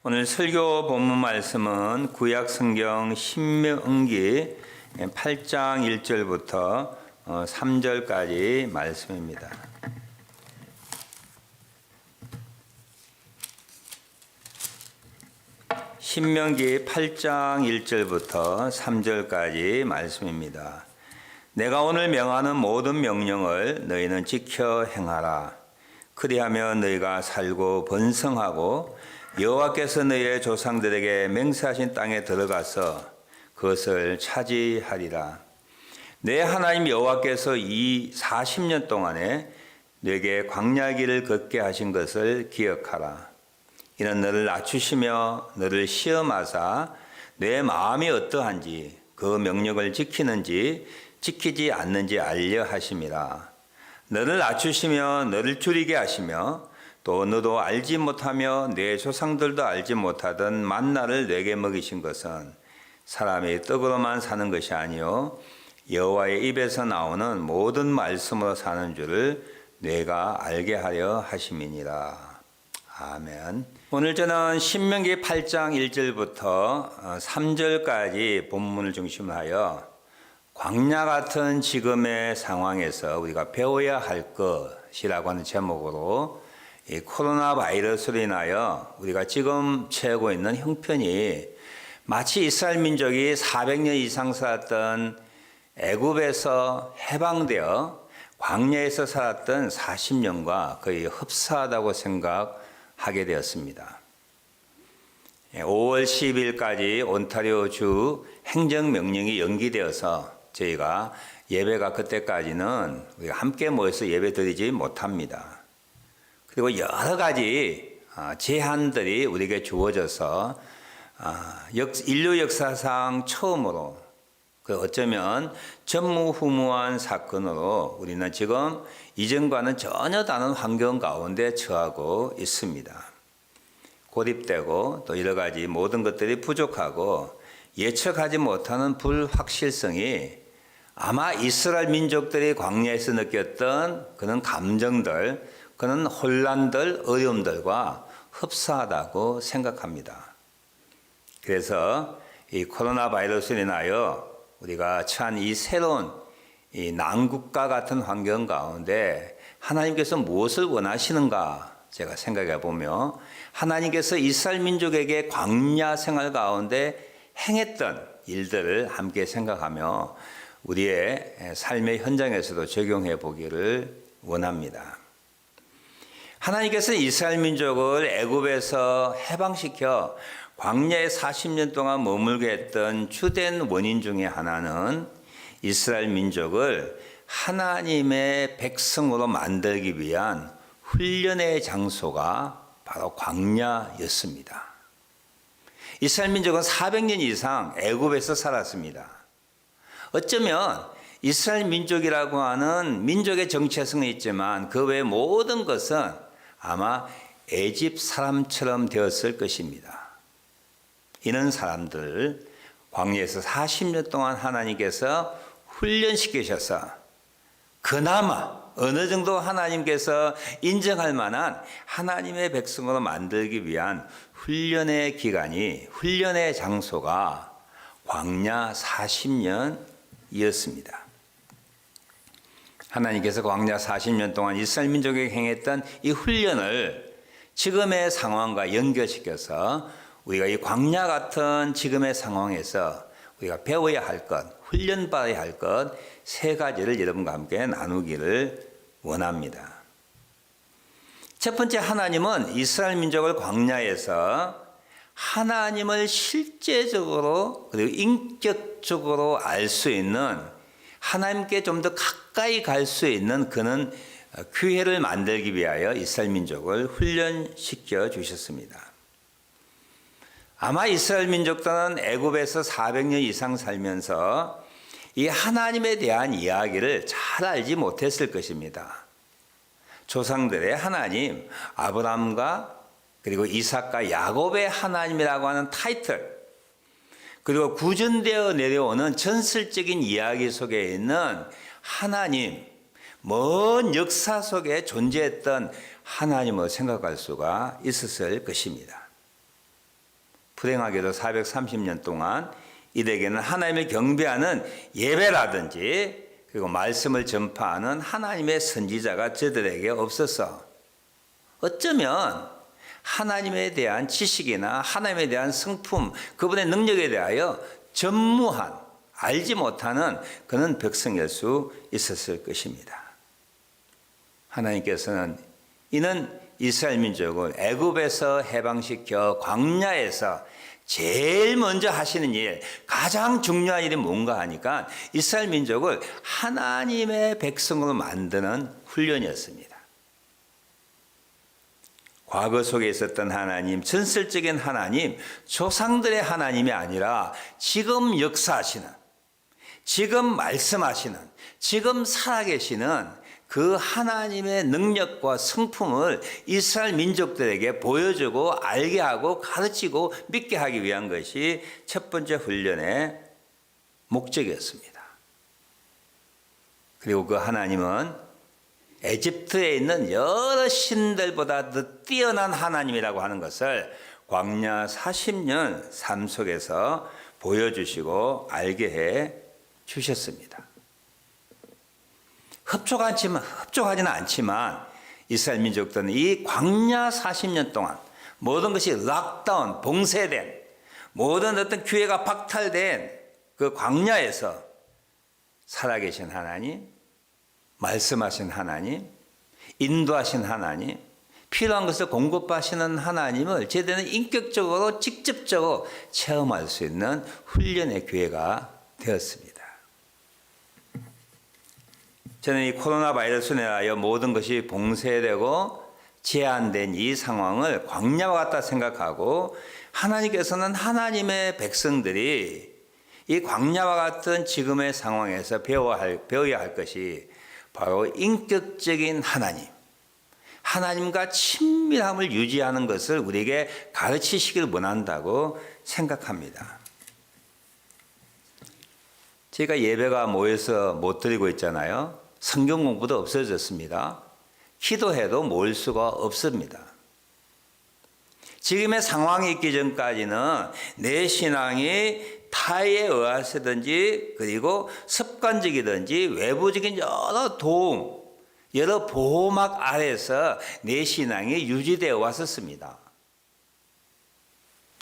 오늘 설교 본문 말씀은 구약 성경 신명기 8장 1절부터 3절까지 말씀입니다. 신명기 8장 1절부터 3절까지 말씀입니다. 내가 오늘 명하는 모든 명령을 너희는 지켜 행하라. 그리하면 너희가 살고 번성하고 여호와께서 너희의 조상들에게 맹세하신 땅에 들어가서 그것을 차지하리라. 내 하나님 여호와께서 이 40년 동안에 너에게 광야 길을 걷게 하신 것을 기억하라. 이는 너를 낮추시며 너를 시험하사 내 마음이 어떠한지 그 명령을 지키는지 지키지 않는지 알려 하심이라. 너를 낮추시며 너를 줄이게 하시며 또 너도 알지 못하며 내 조상들도 알지 못하던 만나를 내게 먹이신 것은 사람이 떡으로만 사는 것이 아니요 여호와의 입에서 나오는 모든 말씀으로 사는 줄을 내가 알게 하려 하심이니라. 아멘. 오늘 저는 신명기 8장 1절부터 3절까지 본문을 중심으로 하여 광야 같은 지금의 상황에서 우리가 배워야 할 것이라고 하는 제목으로 이 코로나 바이러스로 인하여 우리가 지금 처하고 있는 형편이 마치 이스라엘 민족이 400년 이상 살았던 애굽에서 해방되어 광야에서 살았던 40년과 거의 흡사하다고 생각하게 되었습니다. 5월 10일까지 온타리오주 행정명령이 연기되어서 저희가 예배가 그때까지는 우리가 함께 모여서 예배 드리지 못합니다. 그리고 여러 가지 제한들이 우리에게 주어져서 인류 역사상 처음으로 어쩌면 전무후무한 사건으로 우리는 지금 이전과는 전혀 다른 환경 가운데 처하고 있습니다. 고립되고 또 여러 가지 모든 것들이 부족하고 예측하지 못하는 불확실성이 아마 이스라엘 민족들이 광야에서 느꼈던 그런 감정들, 그런 혼란들, 어려움들과 흡사하다고 생각합니다. 그래서 이 코로나 바이러스로 인하여 우리가 처한 이 새로운 이 난국과 같은 환경 가운데 하나님께서 무엇을 원하시는가 제가 생각해 보며 하나님께서 이스라엘 민족에게 광야 생활 가운데 행했던 일들을 함께 생각하며 우리의 삶의 현장에서도 적용해 보기를 원합니다. 하나님께서 이스라엘 민족을 애굽에서 해방시켜 광야에 40년 동안 머물게 했던 주된 원인 중에 하나는 이스라엘 민족을 하나님의 백성으로 만들기 위한 훈련의 장소가 바로 광야였습니다. 이스라엘 민족은 400년 이상 애굽에서 살았습니다. 어쩌면 이스라엘 민족이라고 하는 민족의 정체성이 있지만 그 외 모든 것은 아마 애집 사람처럼 되었을 것입니다. 이런 사람들 광야에서 40년 동안 하나님께서 훈련시키셔서 그나마 어느 정도 하나님께서 인정할 만한 하나님의 백성으로 만들기 위한 훈련의 기간이, 훈련의 장소가 광야 40년이었습니다. 하나님께서 광야 40년 동안 이스라엘 민족에게 행했던 이 훈련을 지금의 상황과 연결시켜서 우리가 이 광야 같은 지금의 상황에서 우리가 배워야 할 것, 훈련받아야 할 것 세 가지를 여러분과 함께 나누기를 원합니다. 첫 번째, 하나님은 이스라엘 민족을 광야에서 하나님을 실제적으로 그리고 인격적으로 알 수 있는, 하나님께 좀 더 가까이 갈 수 있는 그런 기회를 만들기 위하여 이스라엘 민족을 훈련시켜 주셨습니다. 아마 이스라엘 민족들은 애굽에서 400년 이상 살면서 이 하나님에 대한 이야기를 잘 알지 못했을 것입니다. 조상들의 하나님, 아브라함과 그리고 이삭과 야곱의 하나님이라고 하는 타이틀, 그리고 구전되어 내려오는 전설적인 이야기 속에 있는 하나님, 먼 역사 속에 존재했던 하나님을 생각할 수가 있었을 것입니다. 불행하게도 430년 동안 이들에게는 하나님을 경배하는 예배라든지 그리고 말씀을 전파하는 하나님의 선지자가 저들에게 없었어. 어쩌면 하나님에 대한 지식이나 하나님에 대한 성품, 그분의 능력에 대하여 전무한, 알지 못하는 그런 백성일 수 있었을 것입니다. 하나님께서는 이는 이스라엘 민족을 애굽에서 해방시켜 광야에서 제일 먼저 하시는 일, 가장 중요한 일이 뭔가 하니까 이스라엘 민족을 하나님의 백성으로 만드는 훈련이었습니다. 과거 속에 있었던 하나님, 전설적인 하나님, 조상들의 하나님이 아니라 지금 역사하시는, 지금 말씀하시는, 지금 살아계시는 그 하나님의 능력과 성품을 이스라엘 민족들에게 보여주고 알게 하고 가르치고 믿게 하기 위한 것이 첫 번째 훈련의 목적이었습니다. 그리고 그 하나님은 에집트에 있는 여러 신들보다 더 뛰어난 하나님이라고 하는 것을 광야 40년 삶 속에서 보여주시고 알게 해 주셨습니다. 흡족하지는 않지만 이스라엘 민족들은 이 광야 40년 동안 모든 것이 락다운, 봉쇄된, 모든 어떤 기회가 박탈된 그 광야에서 살아계신 하나님, 말씀하신 하나님, 인도하신 하나님, 필요한 것을 공급하시는 하나님을 제대로 인격적으로 직접적으로 체험할 수 있는 훈련의 기회가 되었습니다. 저는 이 코로나 바이러스로 인하여 모든 것이 봉쇄되고 제한된 이 상황을 광야와 같다 생각하고 하나님께서는 하나님의 백성들이 이 광야와 같은 지금의 상황에서 배워야 할 것이 바로 인격적인 하나님, 하나님과 친밀함을 유지하는 것을 우리에게 가르치시길 원한다고 생각합니다. 저희가 예배가 모여서 못 드리고 있잖아요. 성경 공부도 없어졌습니다. 기도해도 모일 수가 없습니다. 지금의 상황이 있기 전까지는 내 신앙이 타에 의해서든지 그리고 습관적이든지 외부적인 여러 도움, 여러 보호막 아래서 내 신앙이 유지되어 왔었습니다.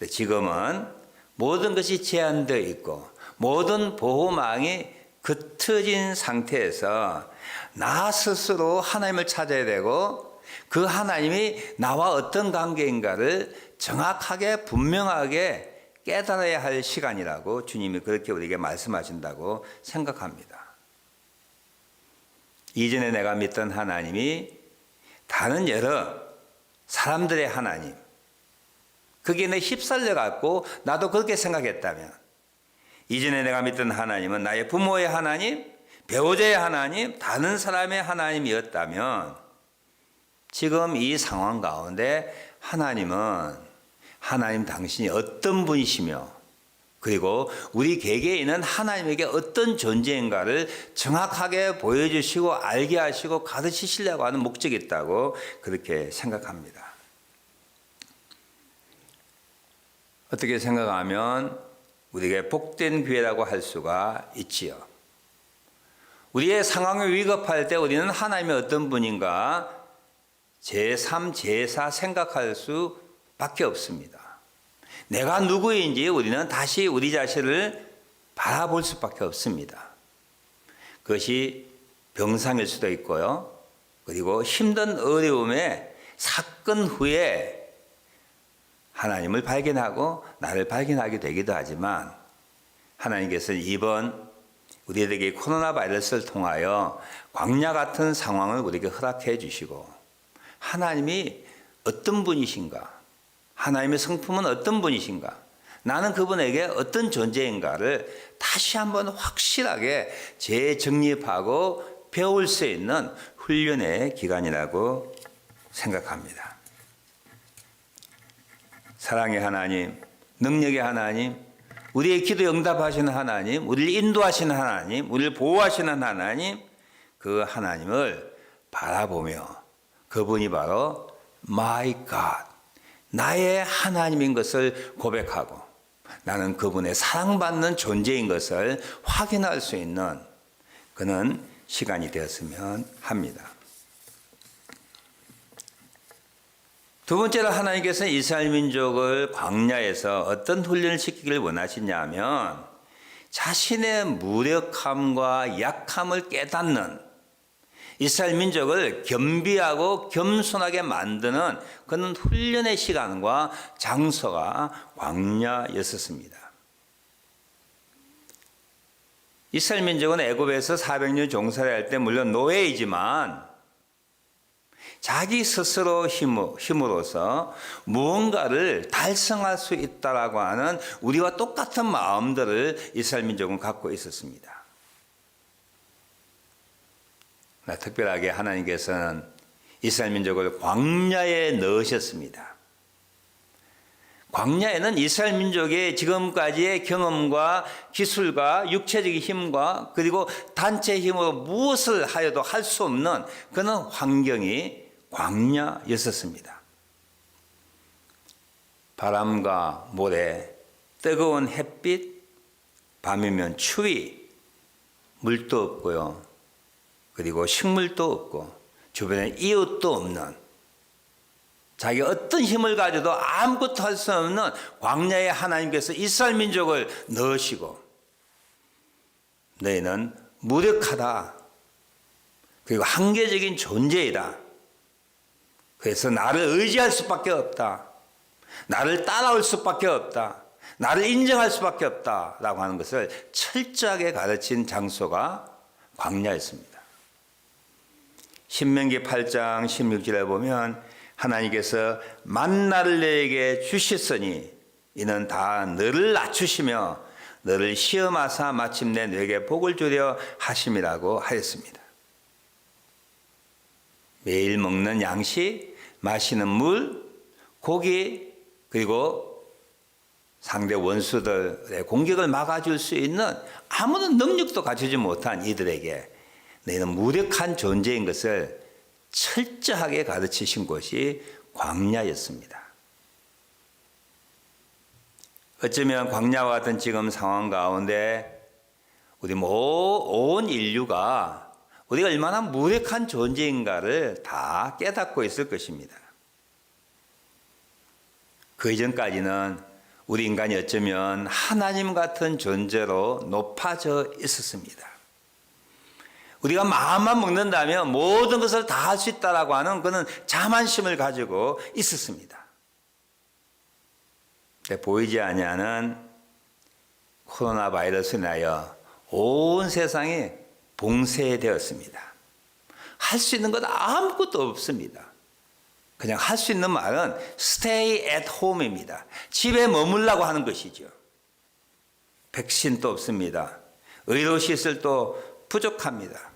지금은 모든 것이 제한되어 있고 모든 보호망이 흩어진 상태에서 나 스스로 하나님을 찾아야 되고 그 하나님이 나와 어떤 관계인가를 정확하게 분명하게 깨달아야 할 시간이라고 주님이 그렇게 우리에게 말씀하신다고 생각합니다. 이전에 내가 믿던 하나님이 다른 여러 사람들의 하나님, 그게 내 휩쓸려 갖고 나도 그렇게 생각했다면, 이전에 내가 믿던 하나님은 나의 부모의 하나님, 배우자의 하나님, 다른 사람의 하나님이었다면 지금 이 상황 가운데 하나님 당신이 어떤 분이시며 그리고 우리 개개인은 하나님에게 어떤 존재인가를 정확하게 보여주시고 알게 하시고 가르치시려고 하는 목적이 있다고 그렇게 생각합니다. 어떻게 생각하면 우리에게 복된 기회라고 할 수가 있지요. 우리의 상황이 위급할 때 우리는 하나님이 어떤 분인가 제3, 제4 생각할 수밖에 없습니다. 내가 누구인지 우리는 다시 우리 자신을 바라볼 수밖에 없습니다. 그것이 병상일 수도 있고요. 그리고 힘든 어려움의 사건 후에 하나님을 발견하고 나를 발견하게 되기도 하지만 하나님께서는 이번 우리에게 코로나 바이러스를 통하여 광야 같은 상황을 우리에게 허락해 주시고 하나님이 어떤 분이신가, 하나님의 성품은 어떤 분이신가, 나는 그분에게 어떤 존재인가를 다시 한번 확실하게 재정립하고 배울 수 있는 훈련의 기간이라고 생각합니다. 사랑의 하나님, 능력의 하나님, 우리의 기도 응답하시는 하나님, 우리를 인도하시는 하나님, 우리를 보호하시는 하나님, 그 하나님을 바라보며 그분이 바로 My God, 나의 하나님인 것을 고백하고 나는 그분의 사랑받는 존재인 것을 확인할 수 있는 그런 시간이 되었으면 합니다. 두 번째로 하나님께서는 이스라엘 민족을 광야에서 어떤 훈련을 시키기를 원하시냐면 자신의 무력함과 약함을 깨닫는 이스라엘 민족을 겸비하고 겸손하게 만드는 그런 훈련의 시간과 장소가 광야였었습니다. 이스라엘 민족은 애굽에서 400년 종살이 할 때 물론 노예이지만 자기 스스로 힘으로서 무언가를 달성할 수 있다라고 하는 우리와 똑같은 마음들을 이스라엘 민족은 갖고 있었습니다. 특별하게 하나님께서는 이스라엘 민족을 광야에 넣으셨습니다. 광야에는 이스라엘 민족의 지금까지의 경험과 기술과 육체적인 힘과 그리고 단체 힘으로 무엇을 하여도 할 수 없는 그런 환경이 광야였었습니다. 바람과 모래, 뜨거운 햇빛, 밤이면 추위, 물도 없고요. 그리고 식물도 없고 주변에 이웃도 없는 자기 어떤 힘을 가져도 아무것도 할 수 없는 광야에 하나님께서 이스라엘 민족을 넣으시고 너희는 무력하다. 그리고 한계적인 존재이다. 그래서 나를 의지할 수밖에 없다. 나를 따라올 수밖에 없다. 나를 인정할 수밖에 없다라고 하는 것을 철저하게 가르친 장소가 광야였습니다. 신명기 8장 16절에 보면 하나님께서 만나를 너에게 주셨으니 이는 다 너를 낮추시며 너를 시험하사 마침내 너에게 복을 주려 하심이라고 하였습니다. 매일 먹는 양식, 마시는 물, 고기, 그리고 상대 원수들의 공격을 막아줄 수 있는 아무런 능력도 갖추지 못한 이들에게 너희는 무력한 존재인 것을 철저하게 가르치신 곳이 광야였습니다. 어쩌면 광야와 같은 지금 상황 가운데 우리 온 인류가 우리가 얼마나 무력한 존재인가를 다 깨닫고 있을 것입니다. 그 이전까지는 우리 인간이 어쩌면 하나님 같은 존재로 높아져 있었습니다. 우리가 마음만 먹는다면 모든 것을 다 할 수 있다라고 하는 그런 자만심을 가지고 있었습니다. 근데 보이지 아니하는 코로나 바이러스로 인하여 온 세상이 봉쇄되었습니다. 할 수 있는 것 아무것도 없습니다. 그냥 할 수 있는 말은 stay at home입니다. 집에 머물라고 하는 것이죠. 백신도 없습니다. 의료시설도 부족합니다.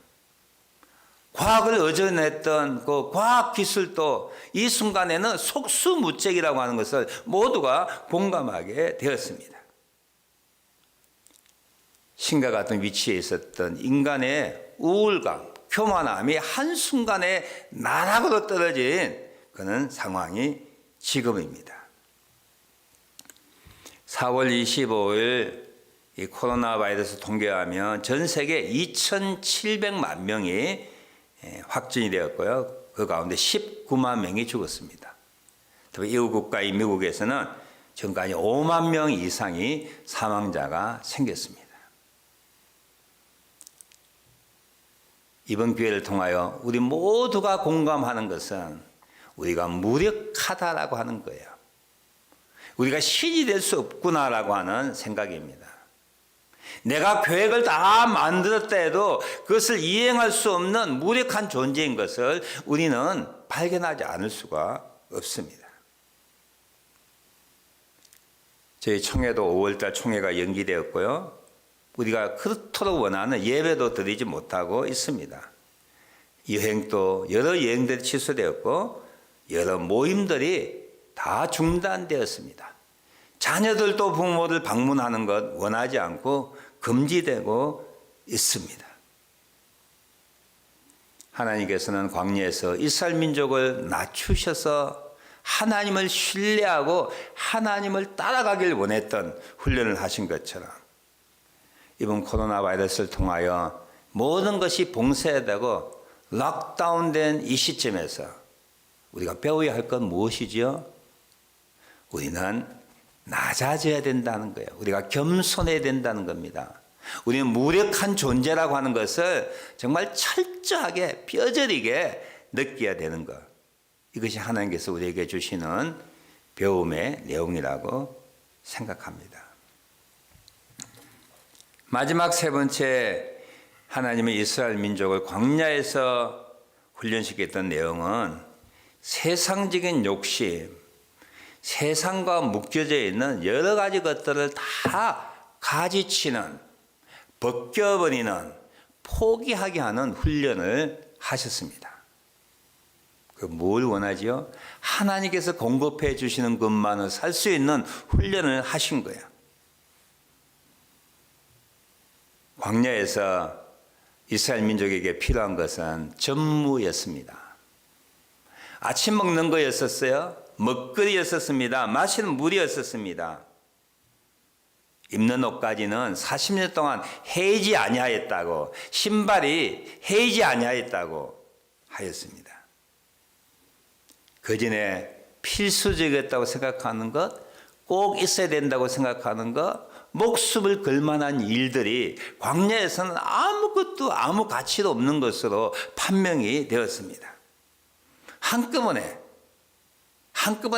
과학을 의존했던 그 과학기술도 이 순간에는 속수무책이라고 하는 것을 모두가 공감하게 되었습니다. 신과 같은 위치에 있었던 인간의 우울감, 교만함이 한순간에 나락으로 떨어진 그런 상황이 지금입니다. 4월 25일 이 코로나 바이러스 통계하면 전 세계 2,700만 명이 확진이 되었고요. 그 가운데 19만 명이 죽었습니다. 특히 이웃 국가인 미국에서는 지금까지 5만 명 이상이 사망자가 생겼습니다. 이번 기회를 통하여 우리 모두가 공감하는 것은 우리가 무력하다라고 하는 거예요. 우리가 신이 될 수 없구나라고 하는 생각입니다. 내가 계획을 다 만들었다 해도 그것을 이행할 수 없는 무력한 존재인 것을 우리는 발견하지 않을 수가 없습니다. 저희 총회도 5월달 총회가 연기되었고요. 우리가 그토록 원하는 예배도 드리지 못하고 있습니다. 여행도 여러 여행들이 취소되었고 여러 모임들이 다 중단되었습니다. 자녀들도 부모를 방문하는 것 원하지 않고 금지되고 있습니다. 하나님께서는 광야에서 이스라엘 민족을 낮추셔서 하나님을 신뢰하고 하나님을 따라가길 원했던 훈련을 하신 것처럼 이번 코로나 바이러스를 통하여 모든 것이 봉쇄되고 락다운된 이 시점에서 우리가 배워야 할 건 무엇이지요? 우리는 낮아져야 된다는 거예요. 우리가 겸손해야 된다는 겁니다. 우리는 무력한 존재라고 하는 것을 정말 철저하게 뼈저리게 느껴야 되는 것. 이것이 하나님께서 우리에게 주시는 배움의 내용이라고 생각합니다. 마지막 세 번째, 하나님의 이스라엘 민족을 광야에서 훈련시켰던 내용은 세상적인 욕심, 세상과 묶여져 있는 여러 가지 것들을 다 가지치는, 벗겨버리는, 포기하게 하는 훈련을 하셨습니다. 뭘 원하지요? 하나님께서 공급해 주시는 것만을 살 수 있는 훈련을 하신 거예요. 광야에서 이스라엘 민족에게 필요한 것은 전무였습니다. 아침 먹는 거였었어요. 먹거리였었습니다. 마시는 물이었었습니다. 입는 옷까지는 40년 동안 해이지 아니하였다고, 신발이 해이지 아니하였다고 하였습니다. 그 전에 필수적이었다고 생각하는 것, 꼭 있어야 된다고 생각하는 것, 목숨을 걸 만한 일들이 광야에서는 아무것도 아무 가치도 없는 것으로 판명이 되었습니다. 한꺼번에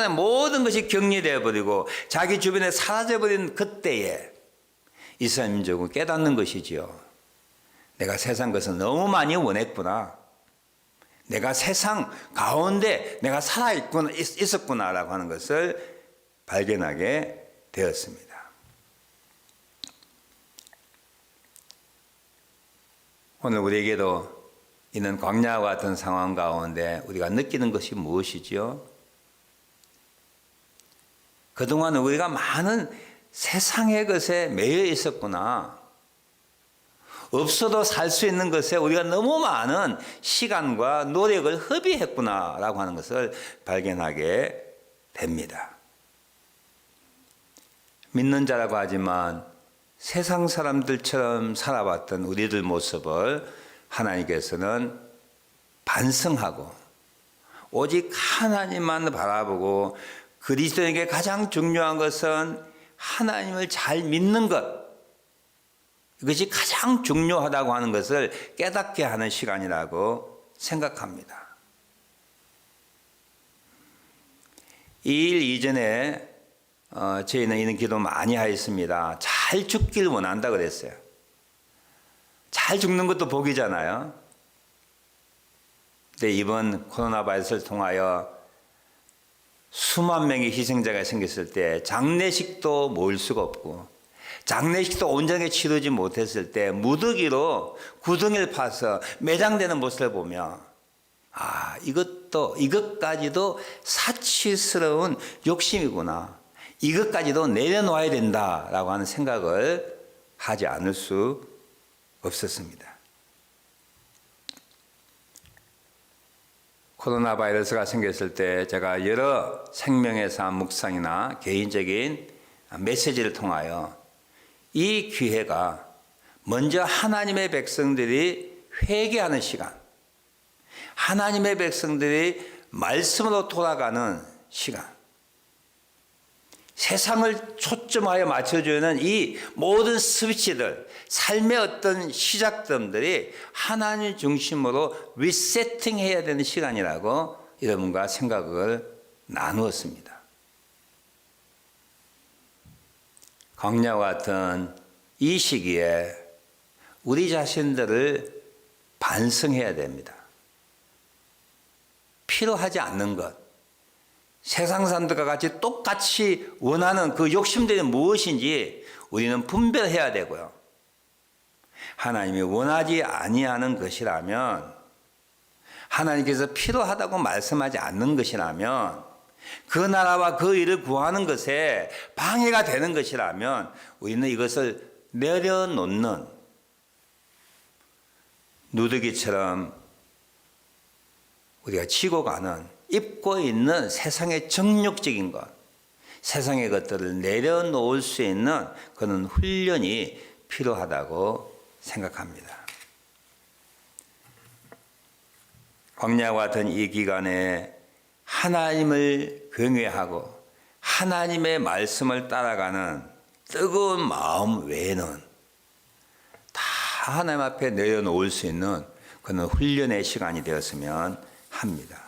모든 것이 격리되어 버리고 자기 주변에 사라져 버린 그때에 이스라엘 민족은 깨닫는 것이지요. 내가 세상 것을 너무 많이 원했구나. 내가 세상 가운데 내가 있었구나라고 하는 것을 발견하게 되었습니다. 오늘 우리에게도 이는 광야와 같은 상황 가운데 우리가 느끼는 것이 무엇이지요? 그동안 우리가 많은 세상의 것에 매여 있었구나. 없어도 살 수 있는 것에 우리가 너무 많은 시간과 노력을 허비했구나라고 하는 것을 발견하게 됩니다. 믿는 자라고 하지만 세상 사람들처럼 살아왔던 우리들 모습을 하나님께서는 반성하고 오직 하나님만 바라보고 그리스도에게 가장 중요한 것은 하나님을 잘 믿는 것, 이것이 가장 중요하다고 하는 것을 깨닫게 하는 시간이라고 생각합니다. 이 일 이전에 저희는 이런 기도 많이 하였습니다. 잘 죽길 원한다 그랬어요. 잘 죽는 것도 복이잖아요. 근데 이번 코로나 바이러스를 통하여 수만 명의 희생자가 생겼을 때 장례식도 모일 수가 없고 장례식도 온전히 치르지 못했을 때 무더기로 구덩이를 파서 매장되는 모습을 보며 이것까지도 사치스러운 욕심이구나. 이것까지도 내려놓아야 된다라고 하는 생각을 하지 않을 수 없었습니다. 코로나 바이러스가 생겼을 때 제가 여러 생명의 삶 묵상이나 개인적인 메시지를 통하여 이 기회가 먼저 하나님의 백성들이 회개하는 시간, 하나님의 백성들이 말씀으로 돌아가는 시간, 세상을 초점하여 맞춰주는 이 모든 스위치들, 삶의 어떤 시작점들이 하나님 중심으로 리세팅해야 되는 시간이라고 여러분과 생각을 나누었습니다. 광야와 같은 이 시기에 우리 자신들을 반성해야 됩니다. 필요하지 않는 것, 세상 사람들과 같이 똑같이 원하는 그 욕심들이 무엇인지 우리는 분별해야 되고요. 하나님이 원하지 아니하는 것이라면, 하나님께서 필요하다고 말씀하지 않는 것이라면, 그 나라와 그 일을 구하는 것에 방해가 되는 것이라면 우리는 이것을 내려놓는, 누더기처럼 우리가 치고 가는 입고 있는 세상의 정욕적인 것, 세상의 것들을 내려놓을 수 있는 그런 훈련이 필요하다고 생각합니다. 광야와 같은 이 기간에 하나님을 경외하고 하나님의 말씀을 따라가는 뜨거운 마음 외에는 다 하나님 앞에 내려놓을 수 있는 그런 훈련의 시간이 되었으면 합니다.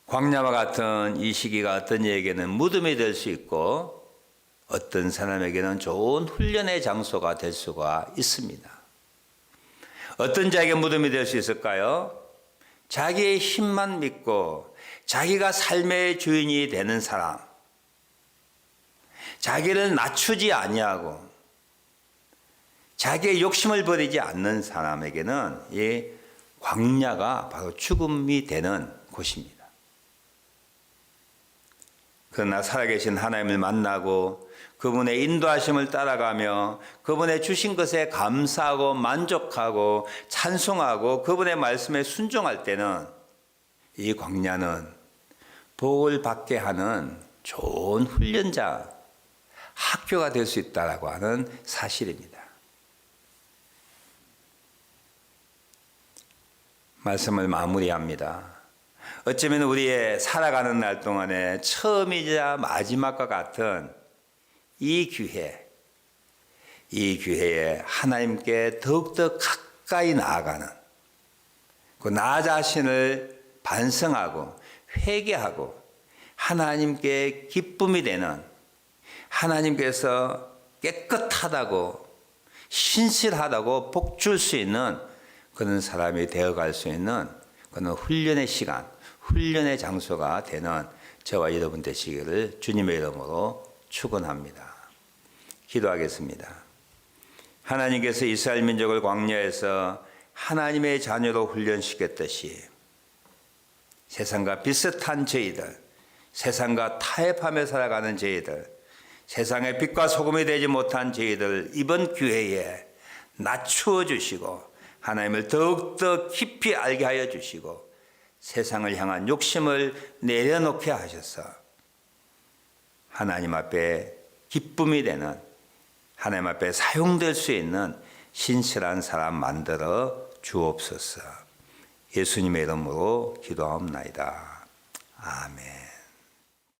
광야와 같은 이 시기가 어떤 이에게는 무덤이 될 수 있고 어떤 사람에게는 좋은 훈련의 장소가 될 수가 있습니다. 어떤 자에게 무덤이 될 수 있을까요? 자기의 힘만 믿고 자기가 삶의 주인이 되는 사람, 자기를 낮추지 아니하고 자기의 욕심을 버리지 않는 사람에게는 이 광야가 바로 죽음이 되는 곳입니다. 그러나 살아계신 하나님을 만나고 그분의 인도하심을 따라가며 그분의 주신 것에 감사하고 만족하고 찬송하고 그분의 말씀에 순종할 때는 이 광야는 복을 받게 하는 좋은 훈련자, 학교가 될 수 있다라고 하는 사실입니다. 말씀을 마무리합니다. 어쩌면 우리의 살아가는 날 동안에 처음이자 마지막과 같은 이 기회에 하나님께 더욱더 가까이 나아가는 그 나 자신을 반성하고 회개하고 하나님께 기쁨이 되는, 하나님께서 깨끗하다고 신실하다고 복 줄 수 있는 그런 사람이 되어갈 수 있는 그런 훈련의 시간, 훈련의 장소가 되는 저와 여러분 되시기를 주님의 이름으로 축원합니다. 기도하겠습니다. 하나님께서 이스라엘 민족을 광야에서 하나님의 자녀로 훈련시켰듯이 세상과 비슷한 저희들, 세상과 타협하며 살아가는 저희들, 세상의 빛과 소금이 되지 못한 저희들 이번 기회에 낮추어 주시고 하나님을 더욱더 깊이 알게 하여 주시고 세상을 향한 욕심을 내려놓게 하셔서 하나님 앞에 기쁨이 되는, 하나님 앞에 사용될 수 있는 신실한 사람 만들어 주옵소서. 예수님의 이름으로 기도하옵나이다. 아멘.